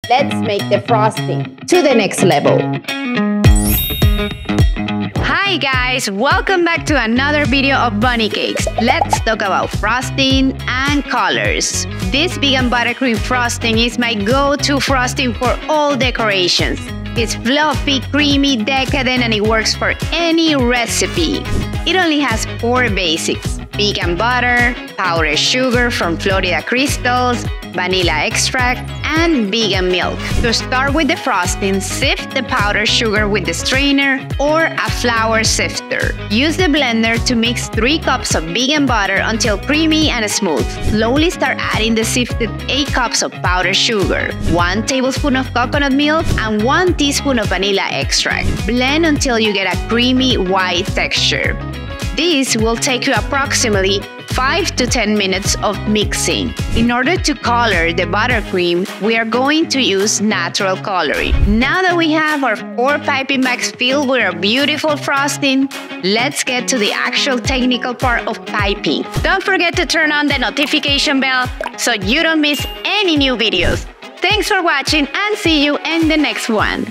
let's make the frosting to the next level. Hi guys, welcome back to another video of Bunnie Cakes. Let's talk about frosting and colors. This vegan buttercream frosting is my go-to frosting for all decorations. It's fluffy, creamy, decadent, and it works for any recipe. It only has 4 basics: vegan butter, powdered sugar from Floria crystals, vanilla extract, and vegan milk. To start with the frosting, sift the powdered sugar with the strainer or a flour sifter. Use the blender to mix 3 cups of vegan butter until creamy and smooth. Slowly start adding the sifted 8 cups of powdered sugar, 1 tablespoon of coconut milk, and 1 teaspoon of vanilla extract. Blend until you get a creamy white texture. This will take you approximately 5 to 10 minutes of mixing. In order to color the buttercream, we are going to use natural coloring. Now that we have our 4 piping bags filled with our beautiful frosting, let's get to the actual technical part of piping. Don't forget to turn on the notification bell so you don't miss any new videos. Thanks for watching and see you in the next one.